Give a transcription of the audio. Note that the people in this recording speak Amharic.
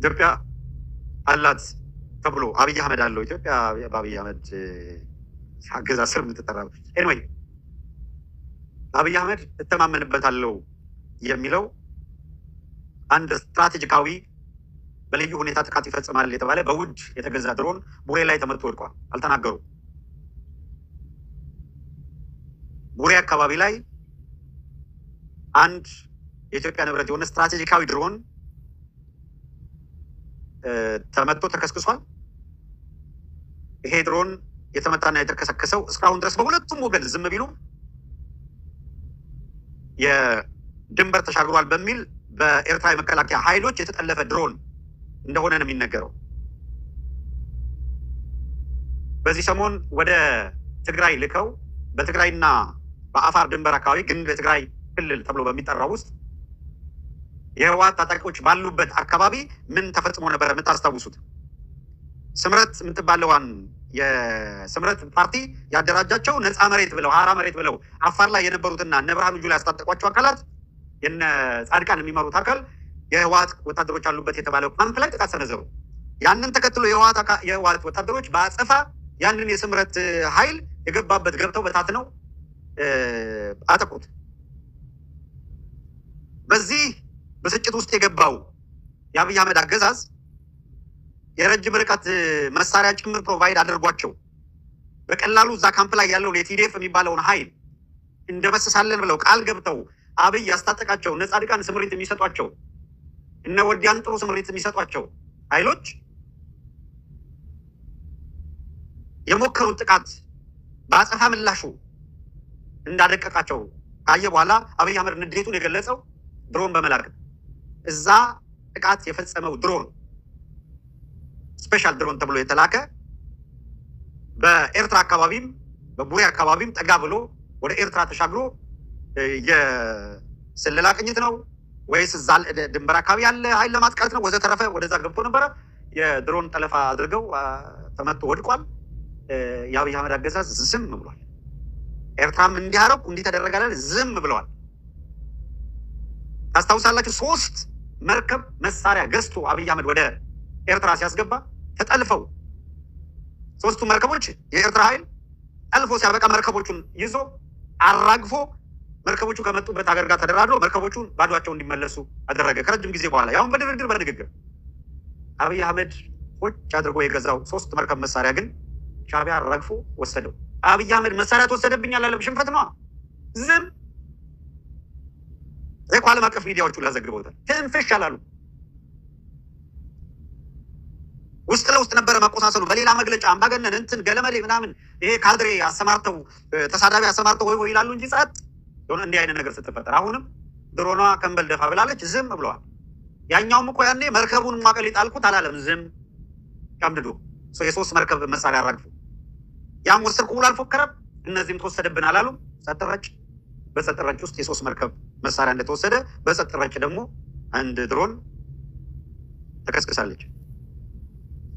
ኢትዮጵያ አላት ተብሎ አብይ አህመድ አለው ኢትዮጵያ በአብይ አህመድ አገዛዝ ስር የምትጠራ ኤኒዌይ አብይ አህመድ እተማመንበታለሁ የሚለው አንድ ስትራቴጂካዊ በልዩ ሁኔታ ጥቃት ይፈጽማል የተባለ በውድ የተገዛ ድሮን ቡሬ ላይ ተመቶ ወድቋል። አልተናገሩም። ቡሬ አካባቢ ላይ አንድ የኢትዮጵያ ንብረት የሆነ ስትራቴጂካዊ ድሮን ተመቶ ተከስክሷል። ይሄ ድሮን የተመታና የተከሰከሰው እስካሁን ድረስ በሁለቱም ወገን ዝም ቢሉ የድንበር ተሻግሯል በሚል በኤርትራ የመከላከያ ኃይሎች የተጠለፈ ድሮን እንደሆነ ነው የሚነገረው። በዚህ ሰሞን ወደ ትግራይ ልከው በትግራይና በአፋር ድንበር አካባቢ ግን በትግራይ ክልል ተብሎ በሚጠራው ውስጥ የህወሓት ታጣቂዎች ባሉበት አካባቢ ምን ተፈጽሞ ነበር የምታስታውሱት? ስምረት የምትባለዋን የስምረት ፓርቲ ያደራጃቸው ነፃ መሬት ብለው ሀራ መሬት ብለው አፋር ላይ የነበሩትና እነ ብርሃኑ ጁላ ያስታጠቋቸው አካላት የነ ጻድቃን የሚመሩት አካል የህወሓት ወታደሮች አሉበት የተባለው ካምፕ ላይ ጥቃት ሰነዘሩ። ያንን ተከትሎ የህወሓት ወታደሮች በአጸፋ ያንን የስምረት ኃይል የገባበት ገብተው በታትነው አጠቁት። በዚህ በስጭት ውስጥ የገባው የአብይ አህመድ አገዛዝ የረጅም ርቀት መሳሪያ ጭምር ፕሮቫይድ አድርጓቸው በቀላሉ እዛ ካምፕ ላይ ያለውን የቲዲኤፍ የሚባለውን ኃይል እንደመሰሳለን ብለው ቃል ገብተው አብይ ያስታጠቃቸው እነ ጻድቃን ስምሪት የሚሰጧቸው እነ ወዲያን ጥሩ ስምሪት የሚሰጧቸው ኃይሎች የሞከሩት ጥቃት በአጸፋ ምላሹ እንዳደቀቃቸው ካየ በኋላ አብይ አህመድ ንዴቱን የገለጸው ድሮን በመላክ እዛ ጥቃት የፈጸመው ድሮን ስፔሻል ድሮን ተብሎ የተላከ በኤርትራ አካባቢም በቡሬ አካባቢም ጠጋ ብሎ ወደ ኤርትራ ተሻግሮ የስለላ ቅኝት ነው ወይስ እዛ ድንበር አካባቢ ያለ ኃይል ለማጥቃት ነው ወዘተረፈ ወደዛ ገብቶ ነበረ። የድሮን ጠለፋ አድርገው ተመቶ ወድቋል። የአብይ አህመድ አገዛዝ ዝም ብሏል። ኤርትራም እንዲያረቁ እንዲተደረጋለን ዝም ብለዋል። ታስታውሳላችሁ? 3 መርከብ መሳሪያ ገዝቶ አብይ አህመድ ወደ ኤርትራ ሲያስገባ ተጠልፈው 3ቱ መርከቦች የኤርትራ ኃይል ጠልፎ ሲያበቃ መርከቦቹን ይዞ አራግፎ መርከቦቹ ከመጡበት ሀገር ጋር ተደራድሮ መርከቦቹን ባዷቸው እንዲመለሱ አደረገ። ከረጅም ጊዜ በኋላ ያሁን በድርድር በንግግር አብይ አህመድ ቁጭ አድርጎ የገዛው 3 መርከብ መሳሪያ ግን ሻዕቢያ አራግፎ ወሰደው። አብይ አህመድ መሳሪያ ተወሰደብኝ አላለም። ሽንፈት ነው። ዝም ዓለም አቀፍ ሚዲያዎቹ ላዘግበውታል። ትንፍሽ አላሉ። ውስጥ ለውስጥ ነበረ መቆሳሰሉ። በሌላ መግለጫ አምባገነን እንትን ገለመሌ ምናምን ይሄ ካድሬ አሰማርተው ተሳዳቢ አሰማርተው ወይ ይላሉ እንጂ ጻት የሆነ እንዲህ አይነት ነገር ስትፈጠር አሁንም ድሮኗ ከንበል ደፋ ብላለች። ዝም ብለዋል። ያኛውም እኮ ያኔ መርከቡን ማቀል ጣልኩት አላለም። ዝም ቀምድዶ የ3 መርከብ መሳሪያ አራግፎ ያም ወሰድኩ ብሎ አልፎከረም። እነዚህም ተወሰደብን አላሉ። ሰጥረጭ በሰጥረጭ ውስጥ የ3 መርከብ መሳሪያ እንደተወሰደ በሰጥረጭ ደግሞ አንድ ድሮን ተከስክሳለች።